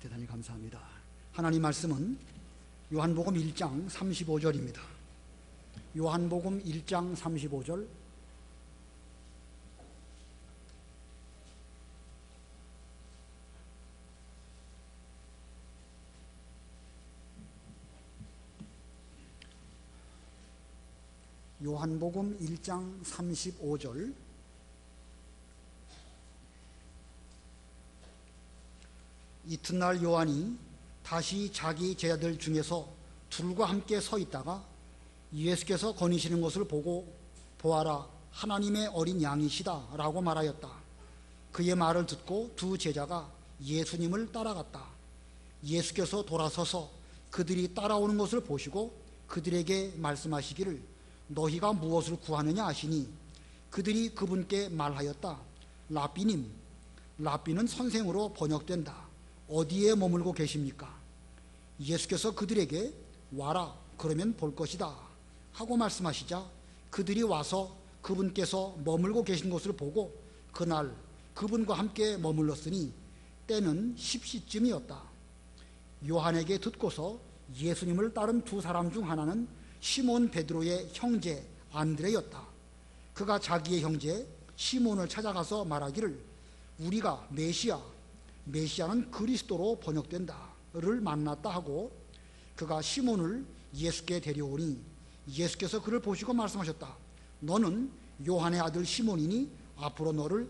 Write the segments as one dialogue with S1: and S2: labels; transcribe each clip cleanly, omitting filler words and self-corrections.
S1: 대단히 감사합니다. 하나님 말씀은 요한복음 1장 35절입니다. 요한복음 1장 35절. 요한복음 1장 35절. 이튿날 요한이 다시 자기 제자들 중에서 둘과 함께 서 있다가 예수께서 거니시는 것을 보고 보아라, 하나님의 어린 양이시다 라고 말하였다. 그의 말을 듣고 두 제자가 예수님을 따라갔다. 예수께서 돌아서서 그들이 따라오는 것을 보시고 그들에게 말씀하시기를 너희가 무엇을 구하느냐 하시니 그들이 그분께 말하였다. 라삐님. 라삐는 선생으로 번역된다. 어디에 머물고 계십니까? 예수께서 그들에게 와라, 그러면 볼 것이다 하고 말씀하시자 그들이 와서 그분께서 머물고 계신 것을 보고 그날 그분과 함께 머물렀으니 때는 10시쯤이었다. 요한에게 듣고서 예수님을 따른 두 사람 중 하나는 시몬 베드로의 형제 안드레였다. 그가 자기의 형제 시몬을 찾아가서 말하기를 우리가 메시아는 그리스도로 번역된다를 만났다 하고 그가 시몬을 예수께 데려오니 예수께서 그를 보시고 말씀하셨다. 너는 요한의 아들 시몬이니 앞으로 너를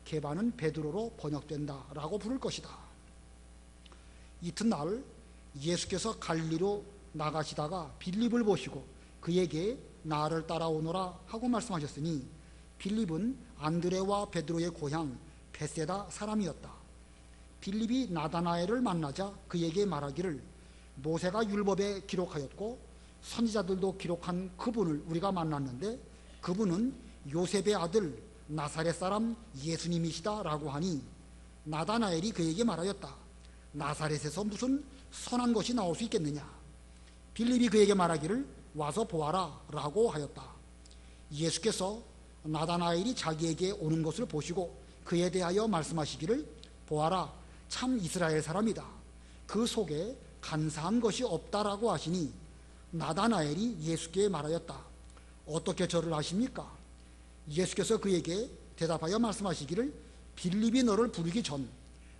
S1: 게바는 베드로로 번역된다라고 부를 것이다. 이튿날 예수께서 갈릴리로 나가시다가 빌립을 보시고 그에게 나를 따라오너라 하고 말씀하셨으니 빌립은 안드레와 베드로의 고향 벳세다 사람이었다. 빌립이 나다나엘을 만나자 그에게 말하기를 모세가 율법에 기록하였고 선지자들도 기록한 그분을 우리가 만났는데 그분은 요셉의 아들 나사렛 사람 예수님이시다 라고 하니 나다나엘이 그에게 말하였다. 나사렛에서 무슨 선한 것이 나올 수 있겠느냐? 빌립이 그에게 말하기를 와서 보아라 라고 하였다. 예수께서 나다나엘이 자기에게 오는 것을 보시고 그에 대하여 말씀하시기를 보아라, 참 이스라엘 사람이다. 그 속에 간사한 것이 없다라고 하시니 나다나엘이 예수께 말하였다. 어떻게 저를 아십니까? 예수께서 그에게 대답하여 말씀하시기를 빌립이 너를 부르기 전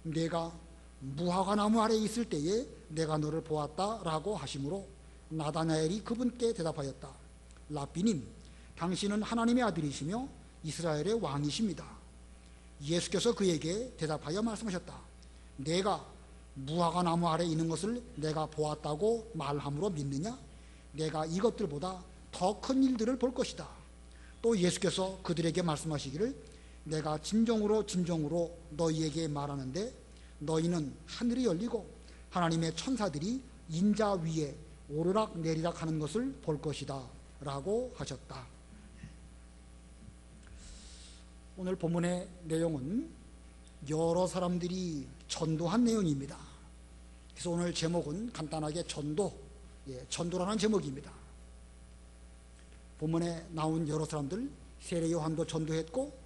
S1: 내가 무화과 나무 아래에 있을 때에 내가 너를 보았다라고 하시므로 나다나엘이 그분께 대답하였다. 라삐님, 당신은 하나님의 아들이시며 이스라엘의 왕이십니다. 예수께서 그에게 대답하여 말씀하셨다. 내가 무화과 나무 아래에 있는 것을 내가 보았다고 말함으로 믿느냐? 내가 이것들보다 더 큰 일들을 볼 것이다. 또 예수께서 그들에게 말씀하시기를 내가 진정으로 너희에게 말하는데 너희는 하늘이 열리고 하나님의 천사들이 인자 위에 오르락 내리락 하는 것을 볼 것이다 라고 하셨다. 오늘 본문의 내용은 여러 사람들이 전도한 내용입니다. 그래서 오늘 제목은 간단하게 전도라는 제목입니다. 본문에 나온 여러 사람들, 세례 요한도 전도했고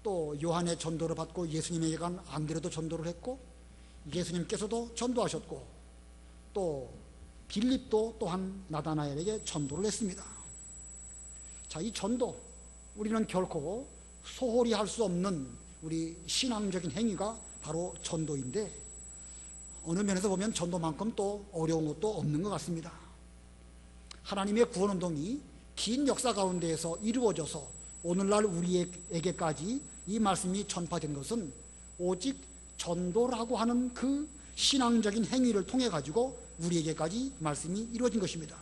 S1: 또 요한의 전도를 받고 예수님에게 간 안드레도 전도를 했고 예수님께서도 전도하셨고 또 빌립도 또한 나다나엘에게 전도를 했습니다. 자, 이 전도, 우리는 결코 소홀히 할 수 없는 우리 신앙적인 행위가 바로 전도인데 어느 면에서 보면 전도만큼 또 어려운 것도 없는 것 같습니다. 하나님의 구원운동이 긴 역사 가운데에서 이루어져서 오늘날 우리에게까지 이 말씀이 전파된 것은 오직 전도라고 하는 그 신앙적인 행위를 통해 가지고 우리에게까지 말씀이 이루어진 것입니다.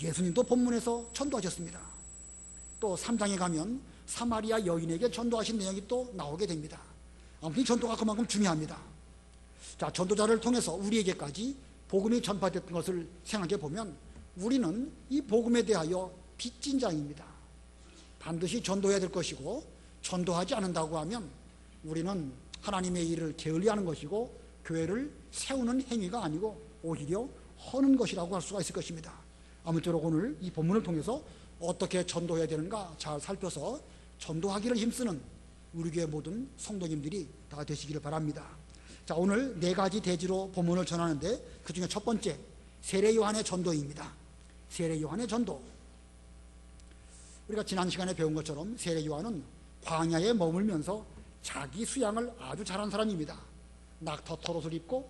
S1: 예수님도 본문에서 전도하셨습니다. 또 3장에 가면 사마리아 여인에게 전도하신 내용이 또 나오게 됩니다. 아무튼 전도가 그만큼 중요합니다. 자, 전도자를 통해서 우리에게까지 복음이 전파됐던 것을 생각해 보면 우리는 이 복음에 대하여 빚진 자입니다. 반드시 전도해야 될 것이고 전도하지 않는다고 하면 우리는 하나님의 일을 게을리하는 것이고 교회를 세우는 행위가 아니고 오히려 허는 것이라고 할 수가 있을 것입니다. 아무쪼록 오늘 이 본문을 통해서 어떻게 전도해야 되는가 잘 살펴서 전도하기를 힘쓰는 우리 교회 모든 성도님들이 다 되시기를 바랍니다. 자, 오늘 네 가지 대지로 본문을 전하는데 그 중에 첫 번째, 세례 요한의 전도입니다. 세례 요한의 전도. 우리가 지난 시간에 배운 것처럼 세례 요한은 광야에 머물면서 자기 수양을 아주 잘한 사람입니다. 낙터 털옷을 입고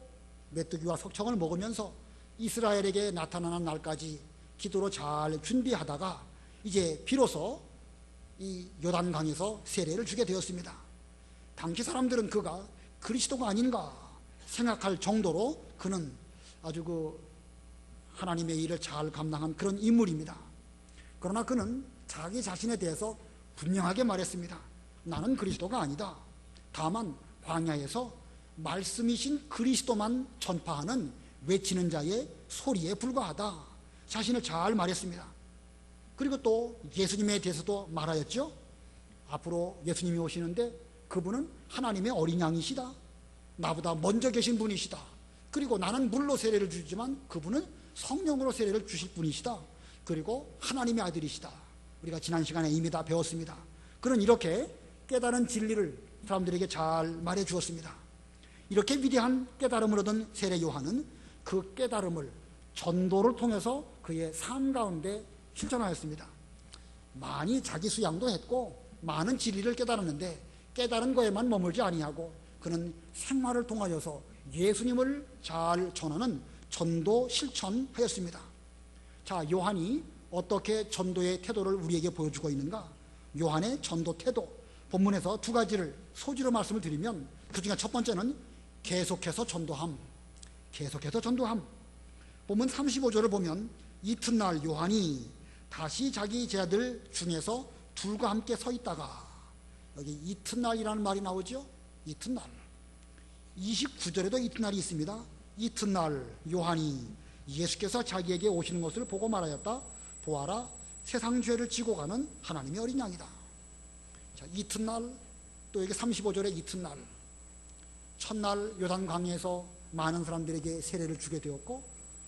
S1: 메뚜기와 석청을 먹으면서 이스라엘에게 나타나는 날까지 기도로 잘 준비하다가 이제 비로소 이 요단강에서 세례를 주게 되었습니다. 당시 사람들은 그가 그리스도가 아닌가 생각할 정도로 그는 아주 하나님의 일을 잘 감당한 그런 인물입니다. 그러나 그는 자기 자신에 대해서 분명하게 말했습니다. 나는 그리스도가 아니다. 다만 광야에서 말씀이신 그리스도만 전파하는 외치는 자의 소리에 불과하다. 자신을 잘 말했습니다. 그리고 또 예수님에 대해서도 말하였죠. 앞으로 예수님이 오시는데 그분은 하나님의 어린 양이시다. 나보다 먼저 계신 분이시다. 그리고 나는 물로 세례를 주지만 그분은 성령으로 세례를 주실 분이시다. 그리고 하나님의 아들이시다. 우리가 지난 시간에 이미 다 배웠습니다. 그는 이렇게 깨달은 진리를 사람들에게 잘 말해 주었습니다. 이렇게 위대한 깨달음을 얻은 세례 요한은 그 깨달음을 전도를 통해서 그의 삶 가운데 실천하였습니다. 많이 자기 수양도 했고 많은 진리를 깨달았는데 깨달은 거에만 머물지 아니하고 그는 생활을 통하여서 예수님을 잘 전하는 전도 실천하였습니다. 자, 요한이 어떻게 전도의 태도를 우리에게 보여주고 있는가? 요한의 전도 태도, 본문에서 두 가지를 소지로 말씀을 드리면 그 중에 첫 번째는 계속해서 전도함. 계속해서 전도함. 본문 35절을 보면 이튿날 요한이 다시 자기 제자들 중에서 둘과 함께 서 있다가, 여기 이튿날이라는 말이 나오죠. 이튿날. 29절에도 이튿날이 있습니다. 이튿날 요한이 예수께서 자기에게 오시는 것을 보고 말하였다. 보아라, 세상 죄를 지고 가는 하나님의 어린 양이다. 자, 이튿날, 또 여기 35절에 이튿날. 첫날 요단강에서 많은 사람들에게 세례를 주게 되었고,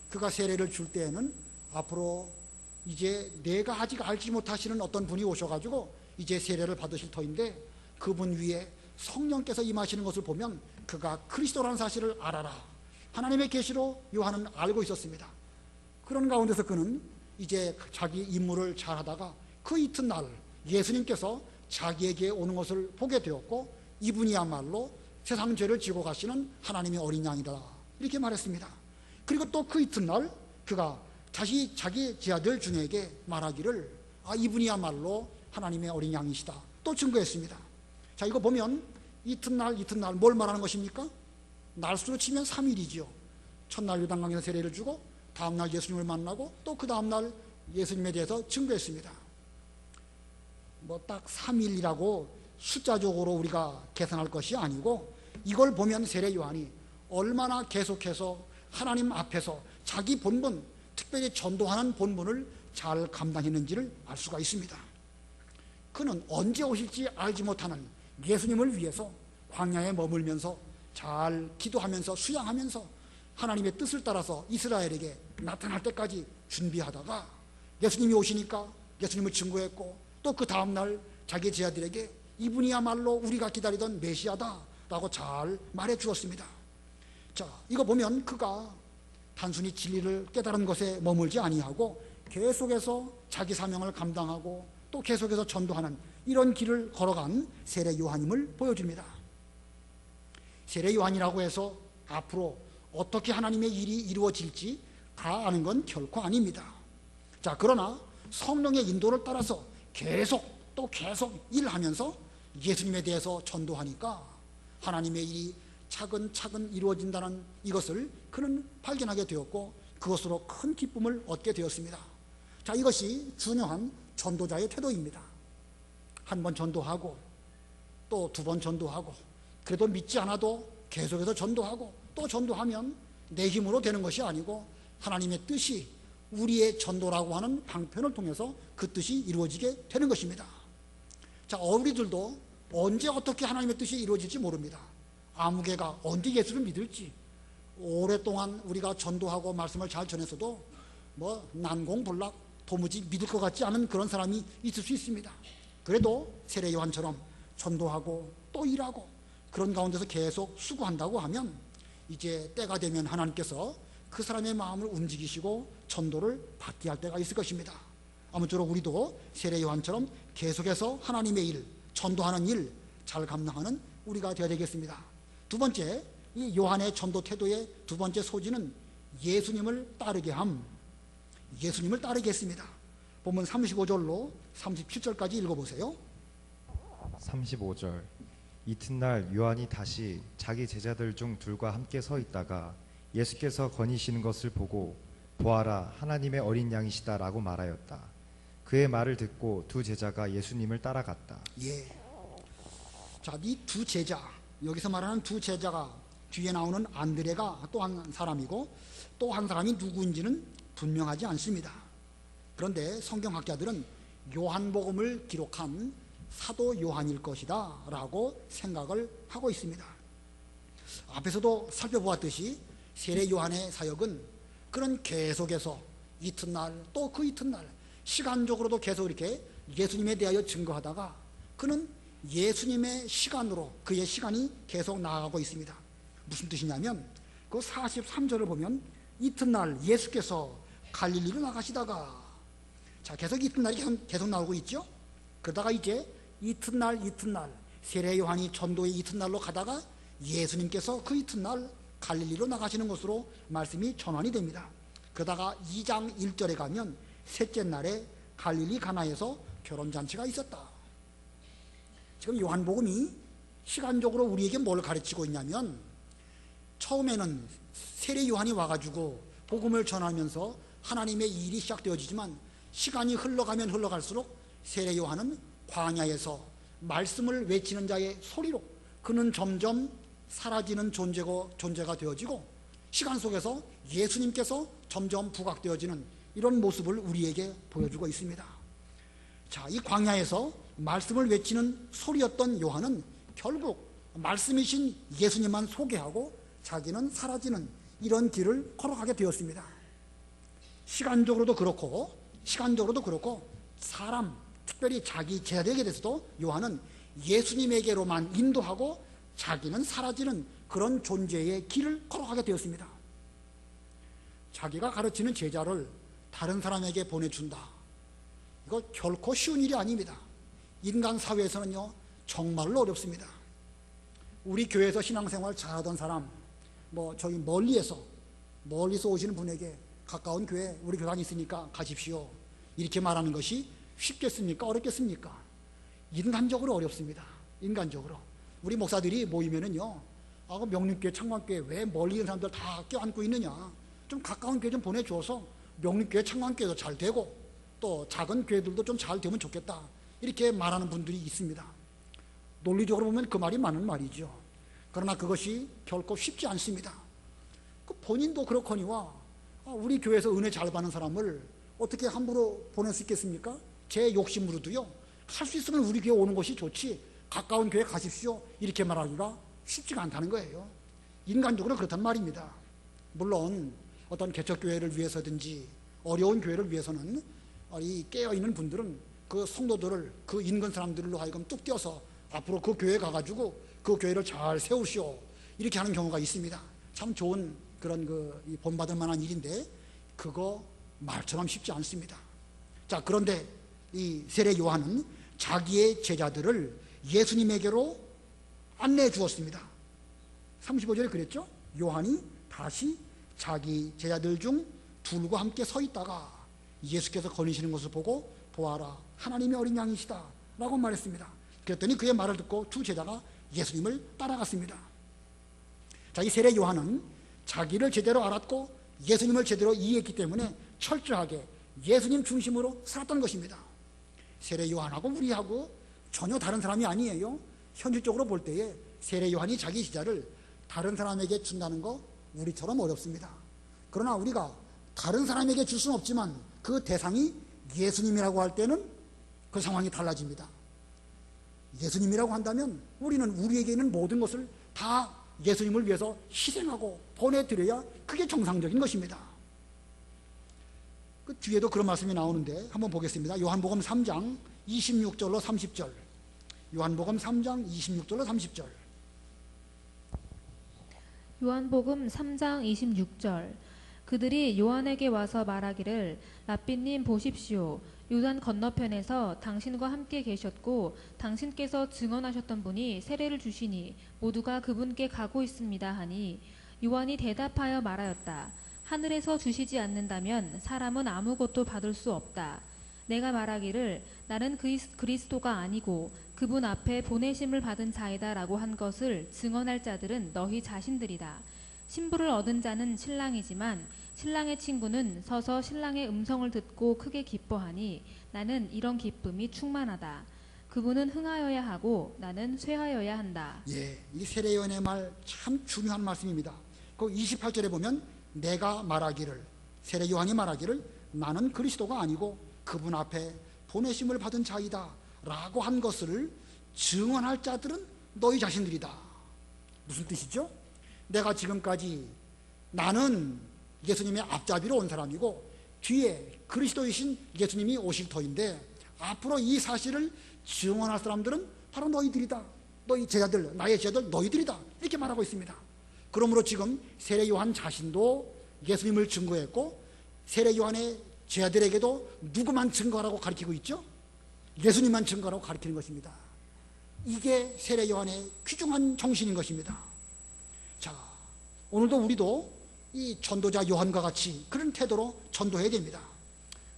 S1: 그가 세례를 줄 때에는 앞으로 이제 내가 아직 알지 못하시는 어떤 분이 오셔가지고 이제 세례를 받으실 터인데 그분 위에 성령께서 임하시는 것을 보면 그가 그리스도라는 사실을 알아라. 하나님의 계시로 요한은 알고 있었습니다. 그런 가운데서 그는 이제 자기 임무를 잘하다가 그 이튿날 예수님께서 자기에게 오는 것을 보게 되었고, 이분이야말로 세상 죄를 지고 가시는 하나님의 어린 양이다, 이렇게 말했습니다. 그리고 또 그 이튿날 그가 다시 자기 제자들 중에게 말하기를, 이분이야말로 하나님의 어린 양이시다, 또 증거했습니다. 자, 이거 보면 이튿날 뭘 말하는 것입니까? 날수로 치면 3일이죠. 첫날 요단강에서 세례를 주고, 다음날 예수님을 만나고, 또 그 다음날 예수님에 대해서 증거했습니다. 딱 3일이라고 숫자적으로 우리가 계산할 것이 아니고, 이걸 보면 세례 요한이 얼마나 계속해서 하나님 앞에서 자기 본분, 특별히 전도하는 본분을 잘 감당했는지를 알 수가 있습니다. 그는 언제 오실지 알지 못하는 예수님을 위해서 광야에 머물면서 잘 기도하면서 수양하면서 하나님의 뜻을 따라서 이스라엘에게 나타날 때까지 준비하다가 예수님이 오시니까 예수님을 증거했고, 또 그 다음날 자기 제자들에게 이분이야말로 우리가 기다리던 메시아다 라고 잘 말해 주었습니다. 자, 이거 보면 그가 단순히 진리를 깨달은 것에 머물지 아니하고 계속해서 자기 사명을 감당하고 또 계속해서 전도하는 이런 길을 걸어간 세례 요한임을 보여줍니다. 세례 요한이라고 해서 앞으로 어떻게 하나님의 일이 이루어질지 다 아는 건 결코 아닙니다. 자, 그러나 성령의 인도를 따라서 계속 일하면서 예수님에 대해서 전도하니까 하나님의 일이 차근차근 이루어진다는 이것을 그는 발견하게 되었고, 그것으로 큰 기쁨을 얻게 되었습니다. 자, 이것이 중요한 전도자의 태도입니다. 한 번 전도하고 또 두 번 전도하고, 그래도 믿지 않아도 계속해서 전도하고, 또 전도하면 내 힘으로 되는 것이 아니고 하나님의 뜻이 우리의 전도라고 하는 방편을 통해서 그 뜻이 이루어지게 되는 것입니다. 자, 우리들도 언제 어떻게 하나님의 뜻이 이루어질지 모릅니다. 아무개가 언제 예수를 믿을지, 오랫동안 우리가 전도하고 말씀을 잘 전했어도 난공불락 도무지 믿을 것 같지 않은 그런 사람이 있을 수 있습니다. 그래도 세례 요한처럼 전도하고 또 일하고 그런 가운데서 계속 수고한다고 하면 이제 때가 되면 하나님께서 그 사람의 마음을 움직이시고 전도를 받게 할 때가 있을 것입니다. 아무쪼록 우리도 세례 요한처럼 계속해서 하나님의 일, 전도하는 일 잘 감당하는 우리가 되어야 되겠습니다. 두 번째, 이 요한의 전도 태도의 두 번째 소지는 예수님을 따르게 함, 예수님을 따르게 했습니다. 본문 35절로 37절까지 읽어보세요.
S2: 35절. 이튿날 요한이 다시 자기 제자들 중 둘과 함께 서 있다가 예수께서 거니시는 것을 보고 보아라 하나님의 어린 양이시다 라고 말하였다. 그의 말을 듣고 두 제자가 예수님을 따라갔다.
S1: 예. 자, 이 두 제자, 여기서 말하는 두 제자가 뒤에 나오는 안드레가 또 한 사람이고 또 한 사람이 누구인지는 분명하지 않습니다. 그런데 성경학자들은 요한복음을 기록한 사도 요한일 것이다 라고 생각을 하고 있습니다. 앞에서도 살펴보았듯이 세례 요한의 사역은 그런 계속해서 이튿날 또 그 이튿날 시간적으로도 계속 이렇게 예수님에 대하여 증거하다가 그는 예수님의 시간으로 그의 시간이 계속 나아가고 있습니다. 무슨 뜻이냐면 그 43절을 보면 이튿날 예수께서 갈릴리로 나가시다가, 자, 계속 이튿날이 계속 나오고 있죠. 그러다가 이제 이튿날 세례 요한이 전도의 이튿날로 가다가 예수님께서 그 이튿날 갈릴리로 나가시는 것으로 말씀이 전환이 됩니다. 그러다가 2장 1절에 가면 셋째 날에 갈릴리 가나에서 결혼잔치가 있었다. 지금 요한복음이 시간적으로 우리에게 뭘 가르치고 있냐면, 처음에는 세례 요한이 와가지고 복음을 전하면서 하나님의 일이 시작되어지지만 시간이 흘러가면 흘러갈수록 세례 요한은 광야에서 말씀을 외치는 자의 소리로 그는 점점 사라지는 존재가 되어지고 시간 속에서 예수님께서 점점 부각되어지는 이런 모습을 우리에게 보여주고 있습니다. 자, 이 광야에서 말씀을 외치는 소리였던 요한은 결국 말씀이신 예수님만 소개하고 자기는 사라지는 이런 길을 걸어가게 되었습니다. 시간적으로도 그렇고 사람, 특별히 자기 제자들에게 대해서도 요한은 예수님에게로만 인도하고 자기는 사라지는 그런 존재의 길을 걸어가게 되었습니다. 자기가 가르치는 제자를 다른 사람에게 보내준다. 이거 결코 쉬운 일이 아닙니다. 인간 사회에서는요, 정말로 어렵습니다. 우리 교회에서 신앙생활 잘하던 사람, 저희 멀리서 오시는 분에게 가까운 교회 우리 교단이 있으니까 가십시오, 이렇게 말하는 것이 쉽겠습니까? 어렵겠습니까? 인간적으로 어렵습니다. 인간적으로. 우리 목사들이 모이면은요, 명림교회, 창관교회 왜 멀리 있는 사람들 다 껴안고 있느냐, 좀 가까운 교회 좀 보내줘서 명림교회, 창관교회도 잘 되고 또 작은 교회들도 좀 잘 되면 좋겠다, 이렇게 말하는 분들이 있습니다. 논리적으로 보면 그 말이 맞는 말이죠. 그러나 그것이 결코 쉽지 않습니다. 본인도 그렇거니와 우리 교회에서 은혜 잘 받는 사람을 어떻게 함부로 보낼 수 있겠습니까? 제 욕심으로도요, 할 수 있으면 우리 교회 오는 것이 좋지 가까운 교회 가십시오, 이렇게 말하기가 쉽지가 않다는 거예요. 인간적으로 그렇단 말입니다. 물론 어떤 개척교회를 위해서든지 어려운 교회를 위해서는 이 깨어있는 분들은 그 성도들을, 그 인근 사람들로 하여금 뚝 떼어서 앞으로 그 교회에 가가지고 그 교회를 잘 세우시오, 이렇게 하는 경우가 있습니다. 참 좋은 그런 본받을 만한 일인데 그거 말처럼 쉽지 않습니다. 자, 그런데 이 세례 요한은 자기의 제자들을 예수님에게로 안내해 주었습니다. 35절에 그랬죠. 요한이 다시 자기 제자들 중 둘과 함께 서 있다가 예수께서 거니시는 것을 보고 보아라 하나님의 어린 양이시다 라고 말했습니다. 그랬더니 그의 말을 듣고 두 제자가 예수님을 따라갔습니다. 자, 이 세례 요한은 자기를 제대로 알았고 예수님을 제대로 이해했기 때문에 철저하게 예수님 중심으로 살았던 것입니다. 세례 요한하고 우리하고 전혀 다른 사람이 아니에요. 현실적으로 볼 때에 세례 요한이 자기 제자를 다른 사람에게 준다는 거 우리처럼 어렵습니다. 그러나 우리가 다른 사람에게 줄 수는 없지만 그 대상이 예수님이라고 할 때는 그 상황이 달라집니다. 예수님이라고 한다면 우리는 우리에게 있는 모든 것을 다 예수님을 위해서 희생하고 보내드려야 그게 정상적인 것입니다. 그 뒤에도 그런 말씀이 나오는데 한번 보겠습니다. 요한복음 3장 26절로 30절. 요한복음 3장 26절로 30절.
S3: 요한복음 3장 26절. 그들이 요한에게 와서 말하기를 랍비님 보십시오. 요단 건너편에서 당신과 함께 계셨고 당신께서 증언하셨던 분이 세례를 주시니 모두가 그분께 가고 있습니다 하니 요한이 대답하여 말하였다. 하늘에서 주시지 않는다면 사람은 아무것도 받을 수 없다. 내가 말하기를 나는 그리스도가 아니고 그분 앞에 보내심을 받은 자이다 라고 한 것을 증언할 자들은 너희 자신들이다. 신부를 얻은 자는 신랑이지만 신랑의 친구는 서서 신랑의 음성을 듣고 크게 기뻐하니 나는 이런 기쁨이 충만하다. 그분은 흥하여야 하고 나는 쇠하여야 한다.
S1: 예, 이 세례요한의 말 참 중요한 말씀입니다. 그 28절에 보면 내가 말하기를, 세례요한이 말하기를 나는 그리스도가 아니고 그분 앞에 보내심을 받은 자이다 라고 한 것을 증언할 자들은 너희 자신들이다. 무슨 뜻이죠? 내가 지금까지 나는 예수님의 앞잡이로 온 사람이고 뒤에 그리스도이신 예수님이 오실 터인데 앞으로 이 사실을 증언할 사람들은 바로 너희들이다. 너희 제자들, 나의 제자들 너희들이다. 이렇게 말하고 있습니다. 그러므로 지금 세례 요한 자신도 예수님을 증거했고 세례 요한의 제자들에게도 누구만 증거하라고 가르치고 있죠? 예수님만 증거하라고 가르치는 것입니다. 이게 세례 요한의 귀중한 정신인 것입니다. 자, 오늘도 우리도 이 전도자 요한과 같이 그런 태도로 전도해야 됩니다.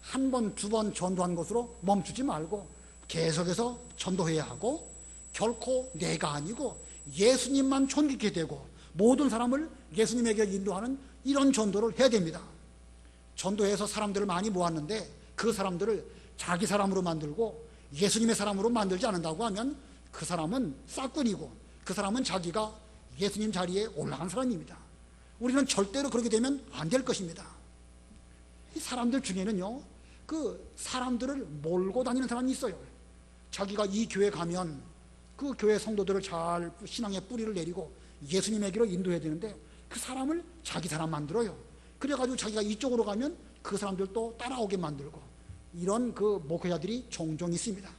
S1: 한 번, 두 번 전도한 것으로 멈추지 말고 계속해서 전도해야 하고 결코 내가 아니고 예수님만 존귀케 되고 모든 사람을 예수님에게 인도하는 이런 전도를 해야 됩니다. 전도해서 사람들을 많이 모았는데 그 사람들을 자기 사람으로 만들고 예수님의 사람으로 만들지 않는다고 하면 그 사람은 싹꾼이고 그 사람은 자기가 예수님 자리에 올라간 사람입니다. 우리는 절대로 그렇게 되면 안 될 것입니다. 이 사람들 중에는요, 그 사람들을 몰고 다니는 사람이 있어요. 자기가 이 교회 가면 그 교회 성도들을 잘 신앙의 뿌리를 내리고 예수님에게로 인도해야 되는데 그 사람을 자기 사람 만들어요. 그래가지고 자기가 이쪽으로 가면 그 사람들도 따라오게 만들고 이런 그 목회자들이 종종 있습니다.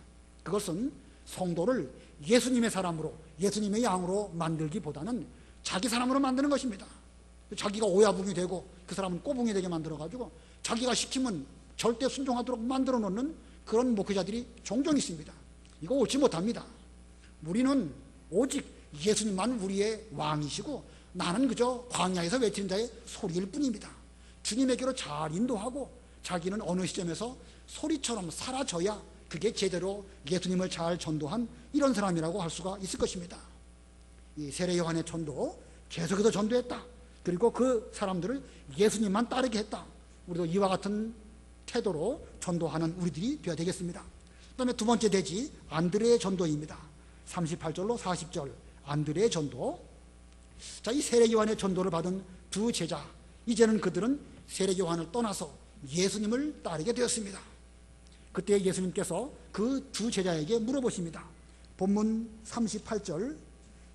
S1: 그것은 성도를 예수님의 사람으로 예수님의 양으로 만들기보다는 자기 사람으로 만드는 것입니다. 자기가 오야붕이 되고 그 사람은 꼬붕이 되게 만들어가지고 자기가 시키면 절대 순종하도록 만들어 놓는 그런 목회자들이 종종 있습니다. 이거 옳지 못합니다. 우리는 오직 예수님만 우리의 왕이시고 나는 그저 광야에서 외치는 자의 소리일 뿐입니다. 주님에게로 잘 인도하고 자기는 어느 시점에서 소리처럼 사라져야 그게 제대로 예수님을 잘 전도한 이런 사람이라고 할 수가 있을 것입니다. 이 세례 요한의 전도 계속해서 전도했다. 그리고 그 사람들을 예수님만 따르게 했다. 우리도 이와 같은 태도로 전도하는 우리들이 되어야 되겠습니다. 그 다음에 두 번째 대지 안드레의 전도입니다. 38절로 40절 안드레의 전도. 자, 이 세례 요한의 전도를 받은 두 제자, 이제는 그들은 세례 요한을 떠나서 예수님을 따르게 되었습니다. 그때 예수님께서 그 두 제자에게 물어보십니다. 본문 38절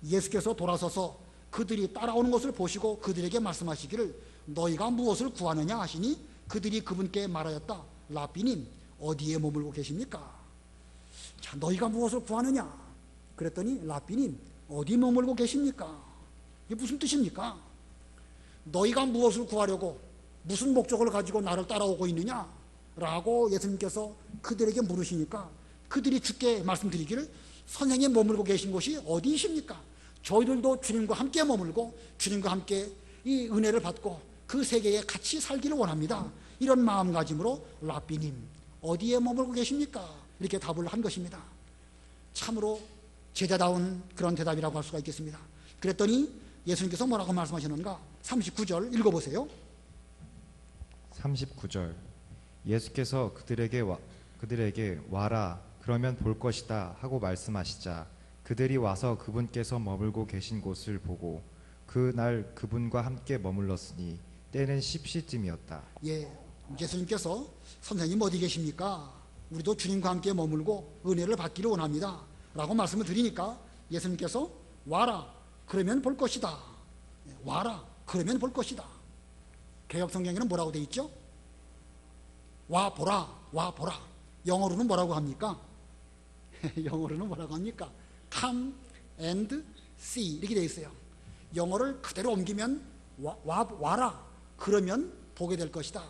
S1: 예수께서 돌아서서 그들이 따라오는 것을 보시고 그들에게 말씀하시기를 너희가 무엇을 구하느냐 하시니 그들이 그분께 말하였다. 랍비님 어디에 머물고 계십니까? 자, 너희가 무엇을 구하느냐? 그랬더니 랍비님 어디 머물고 계십니까? 이게 무슨 뜻입니까? 너희가 무엇을 구하려고 무슨 목적을 가지고 나를 따라오고 있느냐? 라고 예수님께서 그들에게 물으시니까 그들이 주께 말씀드리기를 선생님 머물고 계신 곳이 어디이십니까? 저희들도 주님과 함께 머물고 주님과 함께 이 은혜를 받고 그 세계에 같이 살기를 원합니다. 이런 마음가짐으로 랍비님 어디에 머물고 계십니까? 이렇게 답을 한 것입니다. 참으로 제자다운 그런 대답이라고 할 수가 있겠습니다. 그랬더니 예수님께서 뭐라고 말씀하시는가? 39절 읽어보세요.
S2: 39절 예수께서 그들에게 와라 그러면 볼 것이다 하고 말씀하시자 그들이 와서 그분께서 머물고 계신 곳을 보고 그날 그분과 함께 머물렀으니 때는 십시쯤이었다.
S1: 예, 예수님께서 선생님 어디 계십니까? 우리도 주님과 함께 머물고 은혜를 받기를 원합니다 라고 말씀을 드리니까 예수님께서 와라 그러면 볼 것이다. 와라 그러면 볼 것이다. 개역성경에는 뭐라고 돼 있죠? 와 보라 와 보라. 영어로는 뭐라고 합니까? 영어로는 뭐라고 합니까? Come and see 이렇게 돼 있어요. 영어를 그대로 옮기면 와라 그러면 보게 될 것이다.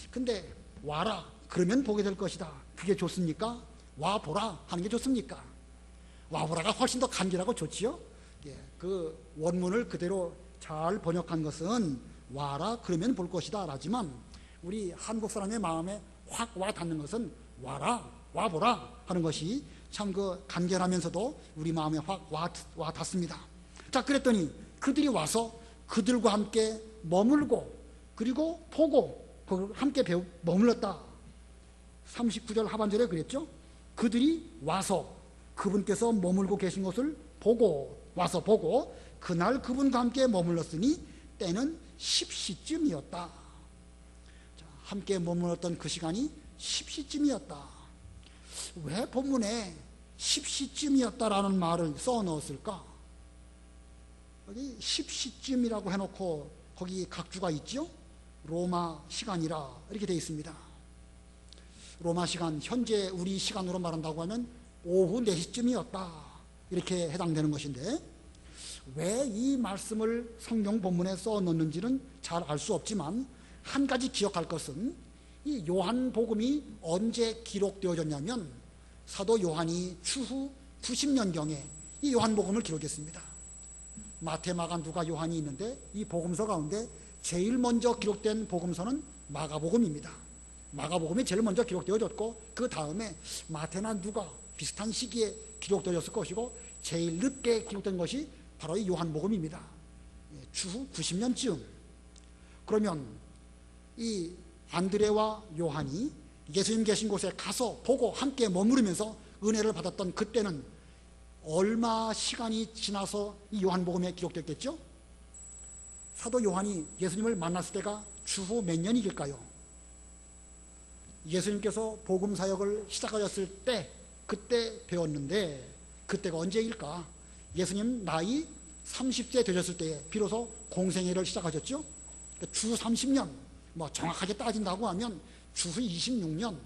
S1: 근데 와라 그러면 보게 될 것이다. 그게 좋습니까? 와보라 하는 게 좋습니까? 와보라가 훨씬 더 간결하고 좋지요. 예, 그 원문을 그대로 잘 번역한 것은 와라 그러면 볼 것이다 라지만 우리 한국 사람의 마음에 확 와닿는 것은 와라 와보라 하는 것이 참 그 간결하면서도 우리 마음에 확 와닿습니다. 자, 그랬더니 그들이 와서 그들과 함께 머물고 그리고 보고 함께 머물렀다. 39절 하반절에 그랬죠. 그들이 와서 그분께서 머물고 계신 것을 보고 와서 보고 그날 그분과 함께 머물렀으니 때는 10시쯤이었다. 자, 함께 머물렀던 그 시간이 10시쯤이었다. 왜 본문에 10시쯤이었다라는 말을 써 넣었을까? 여기 10시쯤이라고 해놓고 거기 각주가 있죠? 로마 시간이라 이렇게 되어 있습니다. 로마 시간, 현재 우리 시간으로 말한다고 하면 오후 4시쯤이었다 이렇게 해당되는 것인데 왜 이 말씀을 성경 본문에 써 넣는지는 잘 알 수 없지만 한 가지 기억할 것은 이 요한복음이 언제 기록되어졌냐면 사도 요한이 추후 90년경에 이 요한복음을 기록했습니다. 마태, 마가, 누가, 요한이 있는데 이 복음서 가운데 제일 먼저 기록된 복음서는 마가복음입니다. 마가복음이 제일 먼저 기록되어졌고 그 다음에 마태나 누가 비슷한 시기에 기록되어졌을 것이고 제일 늦게 기록된 것이 바로 이 요한복음입니다. 추후 90년쯤. 그러면 이 안드레와 요한이 예수님 계신 곳에 가서 보고 함께 머무르면서 은혜를 받았던 그때는 얼마 시간이 지나서 이 요한복음에 기록됐겠죠? 사도 요한이 예수님을 만났을 때가 추후 몇 년이길까요? 예수님께서 복음 사역을 시작하셨을 때 그때 배웠는데 그때가 언제일까? 예수님 나이 30세 되셨을 때에 비로소 공생애를 시작하셨죠? 주 30년, 뭐 정확하게 따진다고 하면 주후 26년.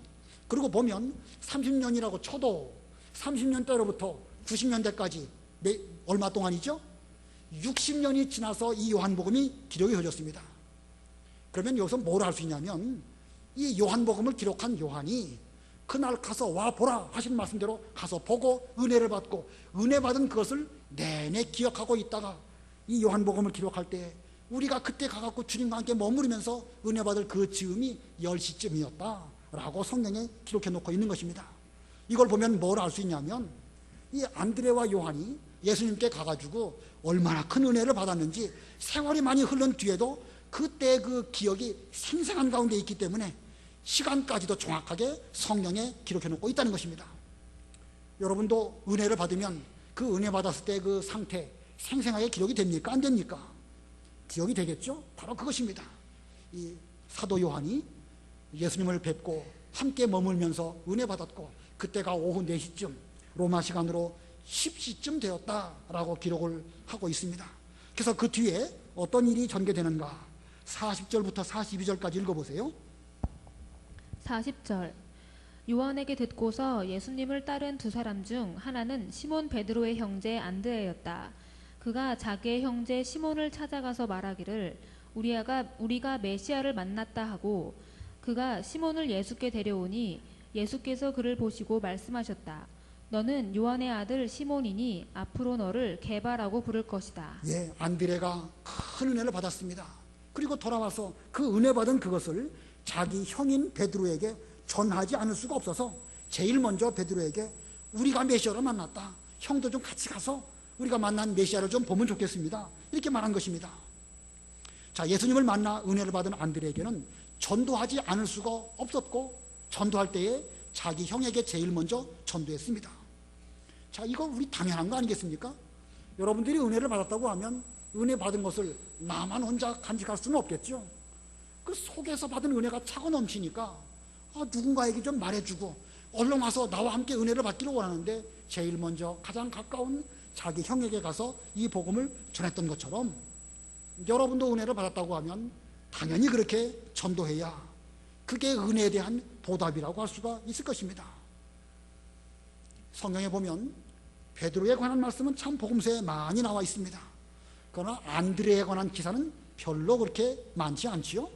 S1: 그리고 보면 30년이라고 쳐도 30년 때로부터 90년대까지 얼마 동안이죠? 60년이 지나서 이 요한복음이 기록이 되어졌습니다. 그러면 여기서 뭘 할 수 있냐면 이 요한복음을 기록한 요한이 그날 가서 와보라 하신 말씀대로 가서 보고 은혜를 받고 은혜 받은 그것을 내내 기억하고 있다가 이 요한복음을 기록할 때 우리가 그때 가갖고 주님과 함께 머무르면서 은혜 받을 그 즈음이 10시쯤이었다 라고 성경에 기록해 놓고 있는 것입니다. 이걸 보면 뭘 알 수 있냐면 이 안드레와 요한이 예수님께 가가지고 얼마나 큰 은혜를 받았는지 세월이 많이 흐른 뒤에도 그때 그 기억이 생생한 가운데 있기 때문에 시간까지도 정확하게 성경에 기록해 놓고 있다는 것입니다. 여러분도 은혜를 받으면 그 은혜 받았을 때 그 상태 생생하게 기록이 됩니까? 안 됩니까? 기억이 되겠죠? 바로 그것입니다. 이 사도 요한이 예수님을 뵙고 함께 머물면서 은혜 받았고 그때가 오후 4시쯤 로마 시간으로 10시쯤 되었다라고 기록을 하고 있습니다. 그래서 그 뒤에 어떤 일이 전개되는가 40절부터 42절까지 읽어보세요.
S3: 40절 요한에게 듣고서 예수님을 따른 두 사람 중 하나는 시몬 베드로의 형제 안드레였다. 그가 자기의 형제 시몬을 찾아가서 말하기를 우리가 메시아를 만났다 하고 그가 시몬을 예수께 데려오니 예수께서 그를 보시고 말씀하셨다. 너는 요한의 아들 시몬이니 앞으로 너를 게바라고 부를 것이다.
S1: 예, 안드레가 큰 은혜를 받았습니다. 그리고 돌아와서 그 은혜 받은 그것을 자기 형인 베드로에게 전하지 않을 수가 없어서 제일 먼저 베드로에게 우리가 메시아를 만났다. 형도 좀 같이 가서 우리가 만난 메시아를 좀 보면 좋겠습니다. 이렇게 말한 것입니다. 자, 예수님을 만나 은혜를 받은 안드레에게는 전도하지 않을 수가 없었고 전도할 때에 자기 형에게 제일 먼저 전도했습니다. 자, 이거 우리 당연한 거 아니겠습니까? 여러분들이 은혜를 받았다고 하면 은혜 받은 것을 나만 혼자 간직할 수는 없겠죠. 그 속에서 받은 은혜가 차고 넘치니까 누군가에게 좀 말해주고 얼른 와서 나와 함께 은혜를 받기를 원하는데 제일 먼저 가장 가까운 자기 형에게 가서 이 복음을 전했던 것처럼 여러분도 은혜를 받았다고 하면 당연히 그렇게 전도해야 그게 은혜에 대한 보답이라고 할 수가 있을 것입니다. 성경에 보면 베드로에 관한 말씀은 참 복음서에 많이 나와 있습니다. 그러나 안드레에 관한 기사는 별로 그렇게 많지 않지요.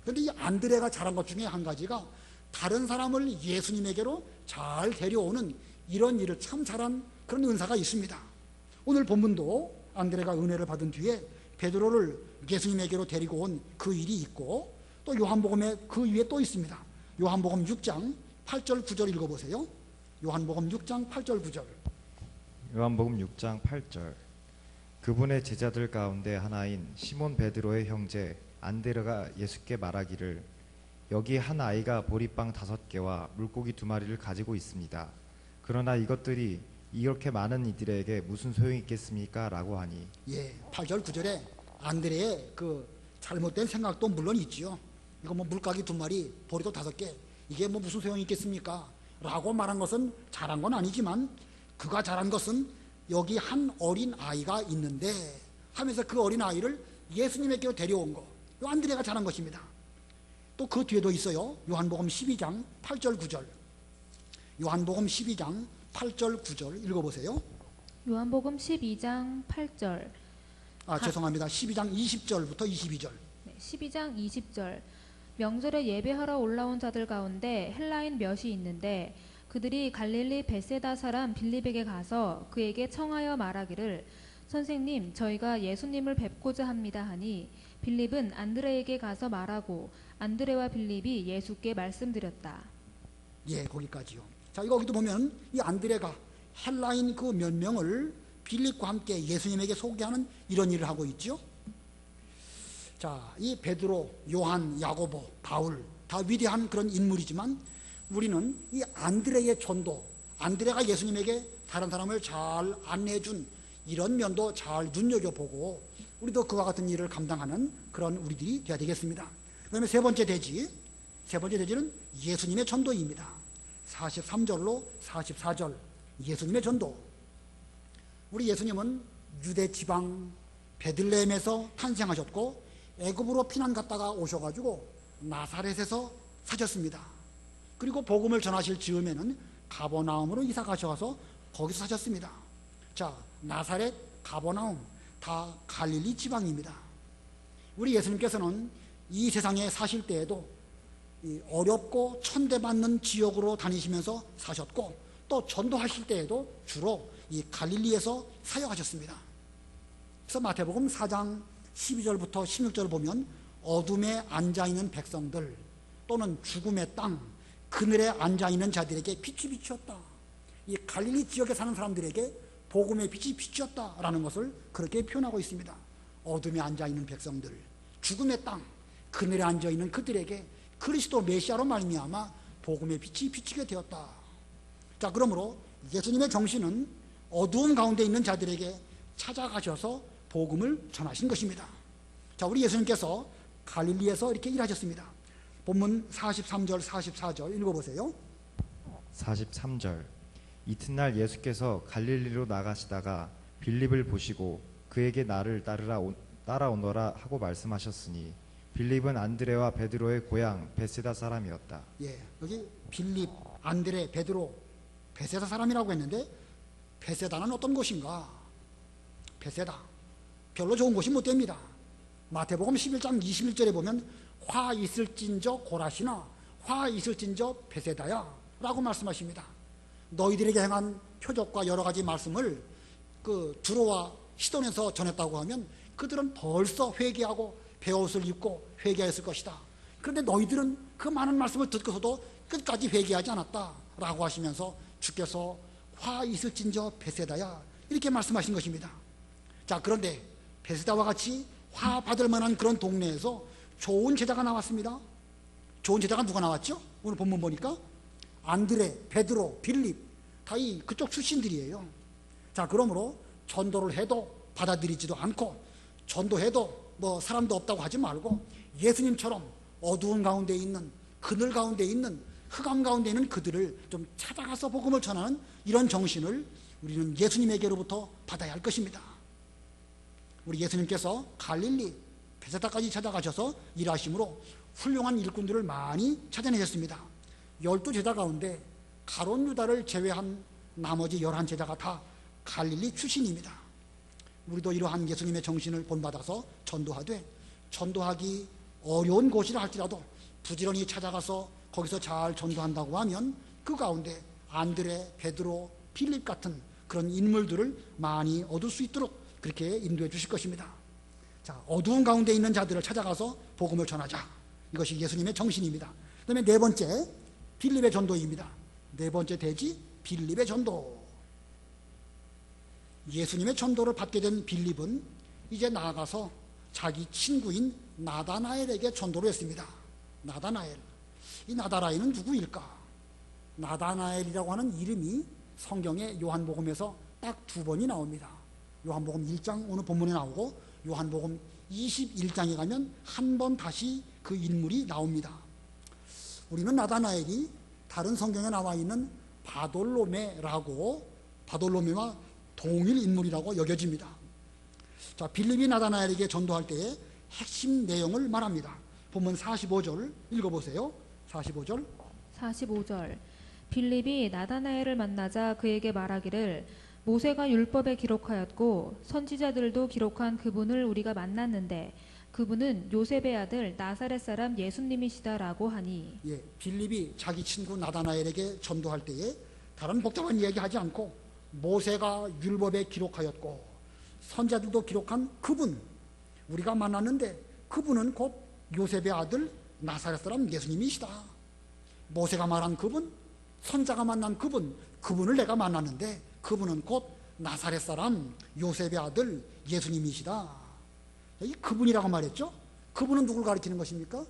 S1: 그런데 이 안드레가 잘한 것 중에 한 가지가 다른 사람을 예수님에게로 잘 데려오는 이런 일을 참 잘한 그런 은사가 있습니다. 오늘 본문도 안드레가 은혜를 받은 뒤에 베드로를 예수님에게로 데리고 온 그 일이 있고, 또 요한복음에 그 위에 또 있습니다. 요한복음 6장 8절 9절 읽어보세요. 요한복음 6장 8절 9절.
S2: 요한복음 6장 8절. 그분의 제자들 가운데 하나인 시몬 베드로의 형제 안드레가 예수께 말하기를, 여기 한 아이가 보리빵 5개와 물고기 2마리를 가지고 있습니다. 그러나 이것들이 이렇게 많은 이들에게 무슨 소용이 있겠습니까? 라고 하니.
S1: 8절 9절에 안드레의 그 잘못된 생각도 물론 있지요. 이거 뭐 물고기 2마리, 보리도 5개, 이게 뭐 무슨 소용이 있겠습니까? 라고 말한 것은 잘한 건 아니지만, 그가 잘한 것은 여기 한 어린 아이가 있는데 하면서 그 어린 아이를 예수님에게로 데려온 거, 이 안드레가 잘한 것입니다. 또 그 뒤에도 있어요. 요한복음 12장 8절 9절. 요한복음 12장 8절 9절 읽어보세요.
S3: 요한복음 12장 8절.
S1: 죄송합니다. 12장 20절부터 22절.
S3: 12장 20절. 명절에 예배하러 올라온 자들 가운데 헬라인 몇이 있는데 그들이 갈릴리 벳세다 사람 빌립에게 가서 그에게 청하여 말하기를, 선생님, 저희가 예수님을 뵙고자 합니다 하니, 빌립은 안드레에게 가서 말하고 안드레와 빌립이 예수께 말씀드렸다.
S1: 거기까지요. 자, 여기도 보면 이 안드레가 헬라인 그 몇 명을 빌립과 함께 예수님에게 소개하는 이런 일을 하고 있죠. 자, 이 베드로, 요한, 야고보, 바울 다 위대한 그런 인물이지만 우리는 이 안드레의 전도, 안드레가 예수님에게 다른 사람을 잘 안내해준 이런 면도 잘 눈여겨보고 우리도 그와 같은 일을 감당하는 그런 우리들이 되어야 되겠습니다. 그 다음에 세 번째 대지는 예수님의 전도입니다. 43절로 44절 예수님의 전도. 우리 예수님은 유대 지방 베들레헴에서 탄생하셨고 애굽으로 피난 갔다가 오셔가지고 나사렛에서 사셨습니다. 그리고 복음을 전하실 즈음에는 가버나움으로 이사 가셔서 거기서 사셨습니다. 자, 나사렛, 가버나움 다 갈릴리 지방입니다. 우리 예수님께서는 이 세상에 사실 때에도 어렵고 천대받는 지역으로 다니시면서 사셨고, 또 전도하실 때에도 주로 이 갈릴리에서 사역하셨습니다. 그래서 마태복음 4장 12절부터 16절을 보면 어둠에 앉아있는 백성들 또는 죽음의 땅, 그늘에 앉아있는 자들에게 빛이 비추었다. 이 갈릴리 지역에 사는 사람들에게 복음의 빛이 비추었다라는 것을 그렇게 표현하고 있습니다. 어둠에 앉아있는 백성들, 죽음의 땅, 그늘에 앉아있는 그들에게 그리스도 메시아로 말미암아 복음의 빛이 비치게 되었다. 자, 그러므로 예수님의 정신은 어두운 가운데 있는 자들에게 찾아가셔서 복음을 전하신 것입니다. 자, 우리 예수님께서 갈릴리에서 이렇게 일하셨습니다. 본문 43절 44절 읽어보세요.
S2: 43절. 이튿날 예수께서 갈릴리로 나가시다가 빌립을 보시고 그에게 나를 따라오너라 하고 말씀하셨으니, 빌립은 안드레와 베드로의 고향 벳세다 사람이었다.
S1: 여기 빌립, 안드레, 베드로, 벳세다 사람이라고 했는데 벳세다는 어떤 곳인가? 벳세다 별로 좋은 곳이 못 됩니다. 마태복음 11장 21절에 보면 화 있을진저 고라시나 화 있을진저 벳세다야 라고 말씀하십니다. 너희들에게 행한 표적과 여러 가지 말씀을 그 두로와 시돈에서 전했다고 하면 그들은 벌써 회개하고 베옷을 입고 회개했을 것이다. 그런데 너희들은 그 많은 말씀을 듣고서도 끝까지 회개하지 않았다 라고 하시면서 주께서 화 있을진저 벳세다야 이렇게 말씀하신 것입니다. 자, 그런데 벳세다와 같이 화 받을 만한 그런 동네에서 좋은 제자가 나왔습니다. 좋은 제자가 누가 나왔죠? 오늘 본문 보니까 안드레, 베드로, 빌립 다 이 그쪽 출신들이에요. 자, 그러므로 전도를 해도 받아들이지도 않고, 전도해도 뭐 사람도 없다고 하지 말고 예수님처럼 어두운 가운데 있는, 그늘 가운데 있는, 흑암 가운데 있는 그들을 좀 찾아가서 복음을 전하는 이런 정신을 우리는 예수님에게로부터 받아야 할 것입니다. 우리 예수님께서 갈릴리, 벳세다까지 찾아가셔서 일하심으로 훌륭한 일꾼들을 많이 찾아내셨습니다. 12제자 가운데 가룟 유다를 제외한 나머지 11제자가 다 갈릴리 출신입니다. 우리도 이러한 예수님의 정신을 본받아서 전도하되, 전도하기 어려운 곳이라 할지라도 부지런히 찾아가서 거기서 잘 전도한다고 하면 그 가운데 안드레, 베드로, 필립 같은 그런 인물들을 많이 얻을 수 있도록 그렇게 인도해 주실 것입니다. 자, 어두운 가운데 있는 자들을 찾아가서 복음을 전하자. 이것이 예수님의 정신입니다. 그 다음에 네 번째, 빌립의 전도입니다. 네 번째 대지, 빌립의 전도. 예수님의 전도를 받게 된 빌립은 이제 나아가서 자기 친구인 나다나엘에게 전도를 했습니다. 나다나엘. 이 나다나엘은 누구일까? 나다나엘이라고 하는 이름이 성경의 요한복음에서 딱 2번이 나옵니다. 요한복음 1장 오늘 본문에 나오고 요한복음 21장에 가면 한 번 다시 그 인물이 나옵니다. 우리는 나다나엘이 다른 성경에 나와 있는 바돌로메와 동일 인물이라고 여겨집니다. 자, 빌립이 나다나엘에게 전도할 때의 핵심 내용을 말합니다. 본문 45절 읽어보세요. 45절.
S3: 빌립이 나다나엘을 만나자 그에게 말하기를 모세가 율법에 기록하였고 선지자들도 기록한 그분을 우리가 만났는데 그분은 요셉의 아들 나사렛 사람 예수님이시다라고 하니.
S1: 예, 빌립이 자기 친구 나다나엘에게 전도할 때에 다른 복잡한 이야기 하지 않고 모세가 율법에 기록하였고 선지자들도 기록한 그분 우리가 만났는데 그분은 곧 요셉의 아들 나사렛 사람 예수님이시다. 모세가 말한 그분, 선자가 만난 그분을 내가 만났는데 그분은 곧 나사렛 사람 요셉의 아들 예수님이시다. 이 그분이라고 말했죠. 그분은 누굴 가리키는 것입니까?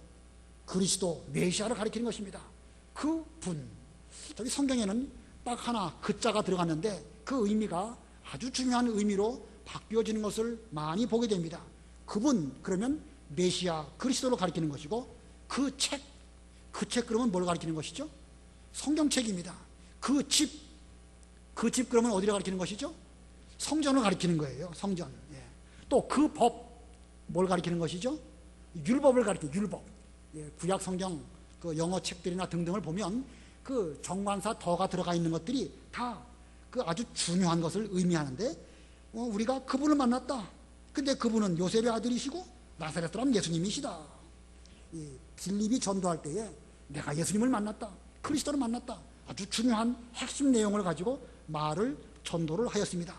S1: 그리스도 메시아를 가리키는 것입니다. 그분. 저기 성경에는 딱 하나 그자가 들어갔는데 그 의미가 아주 중요한 의미로 바뀌어지는 것을 많이 보게 됩니다. 그분 그러면 메시아 그리스도를 가리키는 것이고 그 책 그러면 뭘 가리키는 것이죠? 성경책입니다. 그 집 그러면 어디를 가리키는 것이죠? 성전을 가리키는 거예요. 성전. 예. 또 그 법 뭘 가리키는 것이죠? 율법을 가리키는 율법. 예. 구약 성경 그 영어 책들이나 등등을 보면 그 정관사 더가 들어가 있는 것들이 다 그 아주 중요한 것을 의미하는데 우리가 그분을 만났다. 근데 그분은 요셉의 아들이시고 나사렛 사람 예수님이시다. 이 빌립이 전도할 때에 내가 예수님을 만났다. 그리스도를 만났다. 아주 중요한 핵심 내용을 가지고 말을 전도를 하였습니다.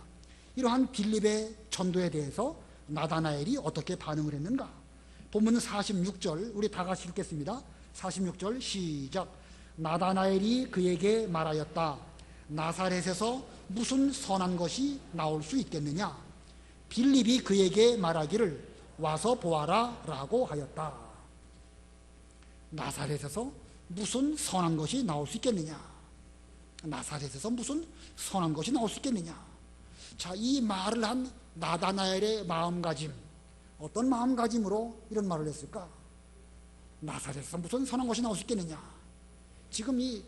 S1: 이러한 빌립의 전도에 대해서 나다나엘이 어떻게 반응을 했는가? 본문 46절 우리 다 같이 읽겠습니다. 46절 시작. 나다나엘이 그에게 말하였다. 나사렛에서 무슨 선한 것이 나올 수 있겠느냐? 빌립이 그에게 말하기를 와서 보아라 라고 하였다. 나사렛에서 무슨 선한 것이 나올 수 있겠느냐? 나사렛에서 무슨 선한 것이 나올 수 있겠느냐? 자, 이 말을 한 나다나엘의 마음가짐, 어떤 마음가짐으로 이런 말을 했을까? 나사렛에서 무슨 선한 것이 나올 수 있겠느냐? 지금 이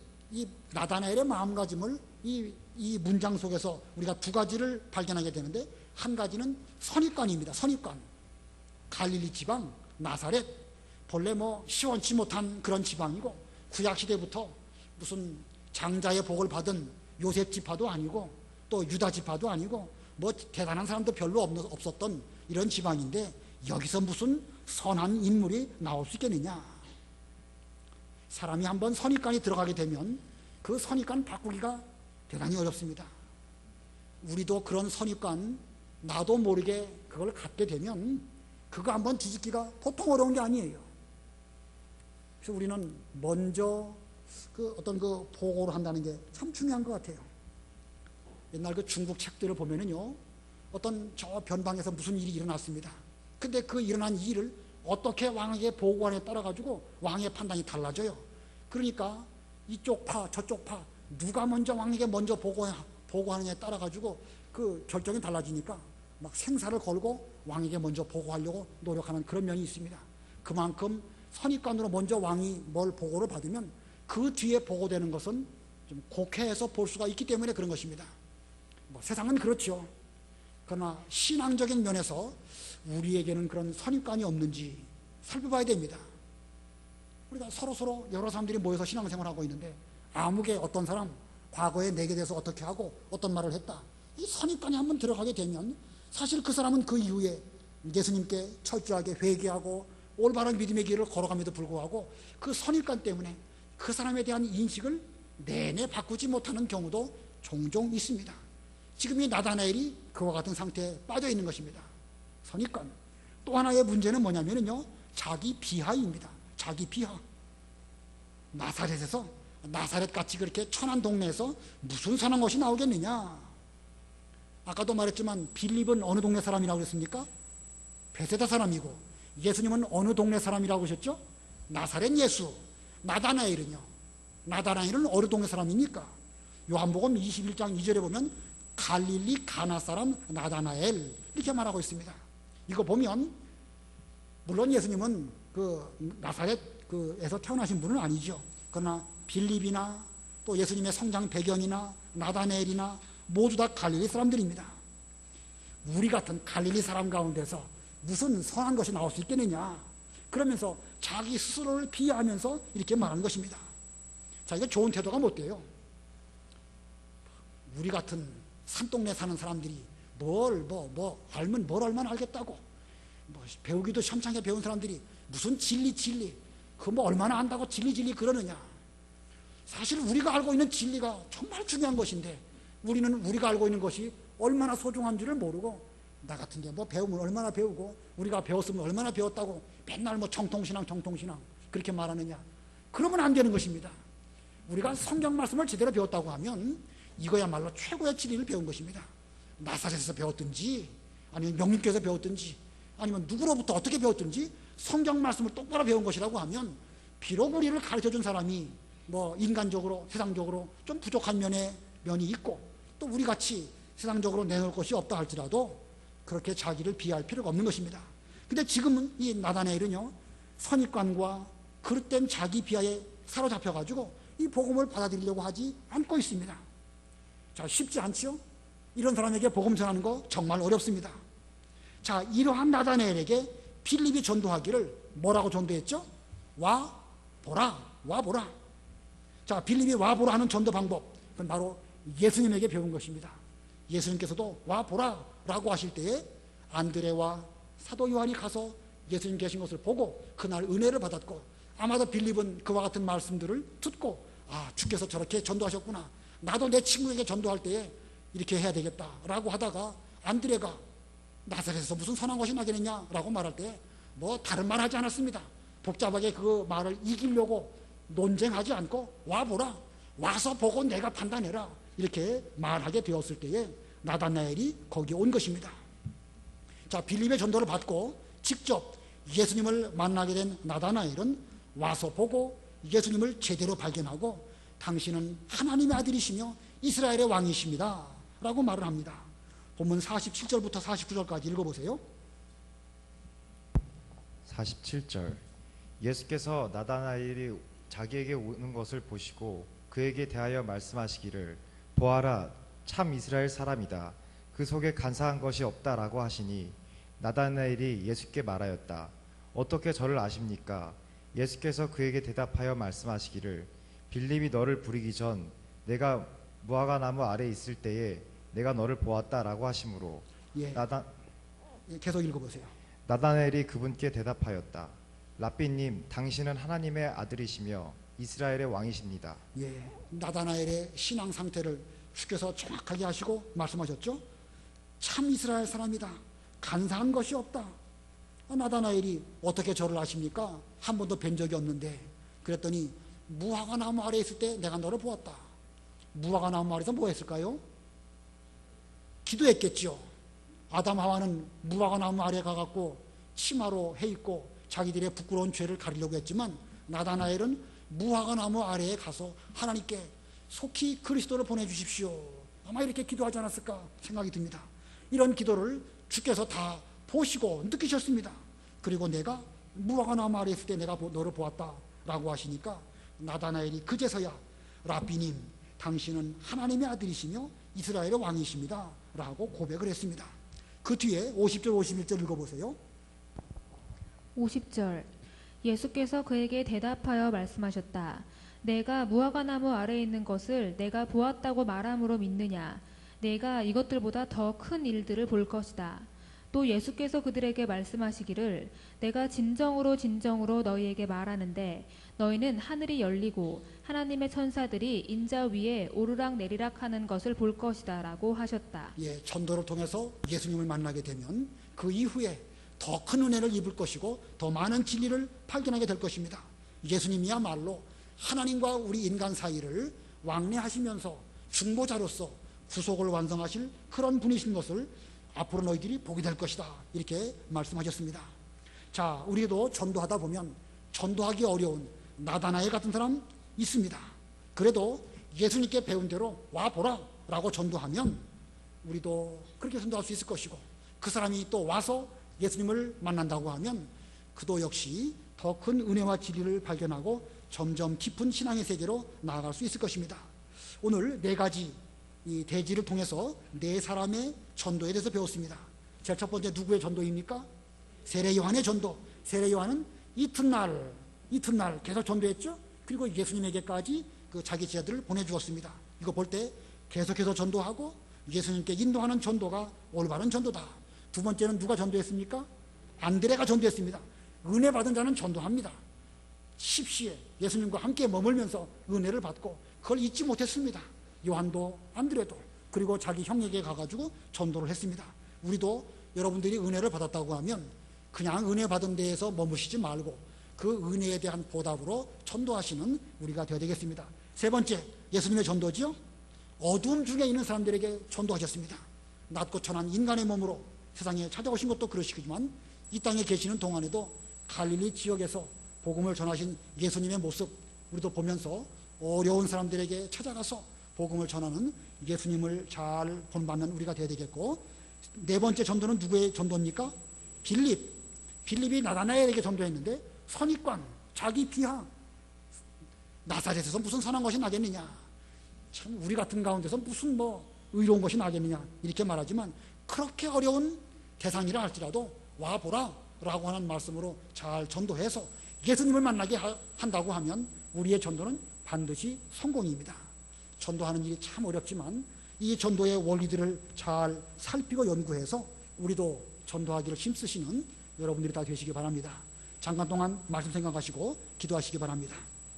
S1: 나다나엘의 마음가짐을 이 문장 속에서 우리가 두 가지를 발견하게 되는데 한 가지는 선입관입니다. 선입관. 갈릴리 지방, 나사렛, 본래 시원치 못한 그런 지방이고 구약시대부터 무슨 장자의 복을 받은 요셉 지파도 아니고 또 유다 지파도 아니고 대단한 사람도 별로 없었던 이런 지방인데 여기서 무슨 선한 인물이 나올 수 있겠느냐? 사람이 한번 선입관이 들어가게 되면 그 선입관 바꾸기가 대단히 어렵습니다. 우리도 그런 선입관 나도 모르게 그걸 갖게 되면 그거 한번 뒤집기가 보통 어려운 게 아니에요. 그래서 우리는 먼저 어떤 보고를 한다는 게 참 중요한 것 같아요. 옛날 그 중국 책들을 보면은요, 어떤 저 변방에서 무슨 일이 일어났습니다. 근데 그 일어난 일을 어떻게 왕에게 보고하느냐에 따라 가지고 왕의 판단이 달라져요. 그러니까 이쪽 파 저쪽 파 누가 먼저 왕에게 먼저 보고하느냐에 따라 가지고 그 결정이 달라지니까 막 생사를 걸고 왕에게 먼저 보고하려고 노력하는 그런 면이 있습니다. 그만큼 선입관으로 먼저 왕이 뭘 보고를 받으면 그 뒤에 보고되는 것은 좀 곡해해서 볼 수가 있기 때문에 그런 것입니다. 세상은 그렇죠. 그러나 신앙적인 면에서 우리에게는 그런 선입관이 없는지 살펴봐야 됩니다. 우리가 서로 여러 사람들이 모여서 신앙생활을 하고 있는데 아무개 어떤 사람 과거에 내게 대해서 어떻게 하고 어떤 말을 했다. 이 선입관이 한번 들어가게 되면 사실 그 사람은 그 이후에 예수님께 철저하게 회개하고 올바른 믿음의 길을 걸어감에도 불구하고 그 선입관 때문에 그 사람에 대한 인식을 내내 바꾸지 못하는 경우도 종종 있습니다. 지금 이 나다나엘이 그와 같은 상태에 빠져 있는 것입니다. 선입관. 또 하나의 문제는 뭐냐면요, 자기 비하입니다. 자기 비하. 나사렛에서, 나사렛같이 그렇게 천한 동네에서 무슨 선한 것이 나오겠느냐. 아까도 말했지만 빌립은 어느 동네 사람이라고 그랬습니까? 베세다 사람이고, 예수님은 어느 동네 사람이라고 하셨죠? 나사렛 예수. 나다나엘은요, 나다나엘은 어느 동네 사람입니까? 요한복음 21장 2절에 보면 갈릴리 가나 사람 나다나엘 이렇게 말하고 있습니다. 이거 보면 물론 예수님은 그 나사렛에서 태어나신 분은 아니죠. 그러나 빌립이나 또 예수님의 성장 배경이나 나다나엘이나 모두 다 갈릴리 사람들입니다. 우리 같은 갈릴리 사람 가운데서 무슨 선한 것이 나올 수 있겠느냐, 그러면서 자기 스스로를 비하하면서 이렇게 말하는 것입니다. 자, 이거 좋은 태도가 못 돼요. 우리 같은 산동네 사는 사람들이 알면 뭘 얼마나 알겠다고, 배우기도 시험창에 배운 사람들이 무슨 진리 그거 얼마나 안다고 진리 그러느냐. 사실 우리가 알고 있는 진리가 정말 중요한 것인데 우리는 우리가 알고 있는 것이 얼마나 소중한 줄을 모르고, 나 같은 게 배우면 얼마나 배우고 우리가 배웠으면 얼마나 배웠다고 맨날 정통신앙 그렇게 말하느냐. 그러면 안 되는 것입니다. 우리가 성경 말씀을 제대로 배웠다고 하면 이거야말로 최고의 진리를 배운 것입니다. 나사렛에서 배웠든지 아니면 명림교에서 배웠든지 아니면 누구로부터 어떻게 배웠든지 성경 말씀을 똑바로 배운 것이라고 하면, 비록 우리를 가르쳐준 사람이 인간적으로 세상적으로 좀 부족한 면이 있고 또 우리같이 세상적으로 내놓을 것이 없다 할지라도 그렇게 자기를 비할 필요가 없는 것입니다. 근데 지금은 이 나다나엘은요, 선입관과 그릇된 자기 비하에 사로잡혀가지고 이 복음을 받아들이려고 하지 않고 있습니다. 자, 쉽지 않죠? 이런 사람에게 복음 전하는 거 정말 어렵습니다. 자, 이러한 나다나엘에게 빌립이 전도하기를 뭐라고 전도했죠? 와 보라. 자, 빌립이 와 보라 하는 전도 방법, 그건 바로 예수님에게 배운 것입니다. 예수님께서도 와 보라라고 하실 때에 안드레와 사도 요한이 가서 예수님 계신 것을 보고 그날 은혜를 받았고, 아마도 빌립은 그와 같은 말씀들을 듣고, 아, 주께서 저렇게 전도하셨구나, 나도 내 친구에게 전도할 때에 이렇게 해야 되겠다라고 하다가 안드레가 나사렛에서 무슨 선한 것이 나겠느냐라고 말할 때 다른 말 하지 않았습니다. 복잡하게 그 말을 이기려고 논쟁하지 않고 와 보라, 와서 보고 내가 판단해라, 이렇게 말하게 되었을 때에 나다나엘이 거기에 온 것입니다. 자, 빌립의 전도를 받고 직접 예수님을 만나게 된 나다나엘은 와서 보고 예수님을 제대로 발견하고 당신은 하나님의 아들이시며 이스라엘의 왕이십니다 라고 말을 합니다. 본문 47절부터 49절까지 읽어보세요.
S2: 47절. 예수께서 나다나엘이 자기에게 오는 것을 보시고 그에게 대하여 말씀하시기를, 보아라, 참 이스라엘 사람이다, 그 속에 간사한 것이 없다라고 하시니, 나다나엘이 예수께 말하였다, 어떻게 저를 아십니까? 예수께서 그에게 대답하여 말씀하시기를, 빌립이 너를 부리기 전 내가 무화과 나무 아래 있을 때에 내가 너를 보았다라고 하시므로.
S1: 계속 읽어보세요.
S2: 나다나엘이 그분께 대답하였다, 랍비님, 당신은 하나님의 아들이시며 이스라엘의 왕이십니다.
S1: 나다나엘의 신앙 상태를 주께서 정확하게 하시고 말씀하셨죠. 참 이스라엘 사람이다, 간사한 것이 없다. 나다나엘이 어떻게 저를 아십니까? 한 번도 뵌 적이 없는데. 그랬더니 무화과 나무 아래 있을 때 내가 너를 보았다. 무화과 나무 아래서 뭐 했을까요? 기도했겠죠. 아담 하와는 무화과 나무 아래 가갖고 치마로 해입고 자기들의 부끄러운 죄를 가리려고 했지만, 나다나엘은 무화과 나무 아래에 가서 하나님께 속히 그리스도를 보내주십시오, 아마 이렇게 기도하지 않았을까 생각이 듭니다. 이런 기도를 주께서 다 보시고 느끼셨습니다. 그리고 내가 무화과 나무 아래 있을 때 내가 너를 보았다라고 하시니까 나다나엘이 그제서야 랍비님, 당신은 하나님의 아들이시며 이스라엘의 왕이십니다 라고 고백을 했습니다. 그 뒤에 50절 51절 읽어보세요.
S3: 50절. 예수께서 그에게 대답하여 말씀하셨다, 내가 무화과 나무 아래에 있는 것을 내가 보았다고 말함으로 믿느냐? 내가 이것들보다 더 큰 일들을 볼 것이다. 또 예수께서 그들에게 말씀하시기를 내가 진정으로 진정으로 너희에게 말하는데 너희는 하늘이 열리고 하나님의 천사들이 인자 위에 오르락 내리락 하는 것을 볼 것이다 라고 하셨다.
S1: 예, 전도를 통해서 예수님을 만나게 되면 그 이후에 더 큰 은혜를 입을 것이고 더 많은 진리를 발견하게 될 것입니다. 예수님이야말로 하나님과 우리 인간 사이를 왕래하시면서 중보자로서 구속을 완성하실 그런 분이신 것을 앞으로 너희들이 보게 될 것이다, 이렇게 말씀하셨습니다. 자, 우리도 전도하다 보면 전도하기 어려운 나다나엘 같은 사람 있습니다. 그래도 예수님께 배운 대로 와보라 라고 전도하면 우리도 그렇게 전도할 수 있을 것이고, 그 사람이 또 와서 예수님을 만난다고 하면 그도 역시 더 큰 은혜와 진리를 발견하고 점점 깊은 신앙의 세계로 나아갈 수 있을 것입니다. 오늘 네 가지 이 대지를 통해서 네 사람의 전도에 대해서 배웠습니다. 제일 첫 번째 누구의 전도입니까? 세례 요한의 전도. 세례 요한은 이튿날 계속 전도했죠. 그리고 예수님에게까지 그 자기 제자들을 보내주었습니다. 이거 볼 때 계속해서 전도하고 예수님께 인도하는 전도가 올바른 전도다. 두 번째는 누가 전도했습니까? 안드레가 전도했습니다. 은혜 받은 자는 전도합니다. 십시에 예수님과 함께 머물면서 은혜를 받고 그걸 잊지 못했습니다. 요한도 안드레도, 그리고 자기 형에게 가가지고 전도를 했습니다. 우리도 여러분들이 은혜를 받았다고 하면 그냥 은혜 받은 데에서 머무시지 말고 그 은혜에 대한 보답으로 전도하시는 우리가 되어야 되겠습니다. 세 번째, 예수님의 전도지요. 어두움 중에 있는 사람들에게 전도하셨습니다. 낮고 천한 인간의 몸으로 세상에 찾아오신 것도 그러시지만 이 땅에 계시는 동안에도 갈릴리 지역에서 복음을 전하신 예수님의 모습 우리도 보면서 어려운 사람들에게 찾아가서 복음을 전하는 예수님을 잘 본받는 우리가 되어야 되겠고, 네 번째 전도는 누구의 전도입니까? 빌립이 나다나엘에게 전도했는데 선입관, 자기 비하, 나사렛에서 무슨 선한 것이 나겠느냐, 참 우리 같은 가운데서 무슨 의로운 것이 나겠느냐, 이렇게 말하지만 그렇게 어려운 대상이라 할지라도 와보라 라고 하는 말씀으로 잘 전도해서 예수님을 만나게 한다고 하면 우리의 전도는 반드시 성공입니다. 전도하는 일이 참 어렵지만 이 전도의 원리들을 잘 살피고 연구해서 우리도 전도하기를 힘쓰시는 여러분들이 다 되시기 바랍니다. 잠깐 동안 말씀 생각하시고 기도하시기 바랍니다.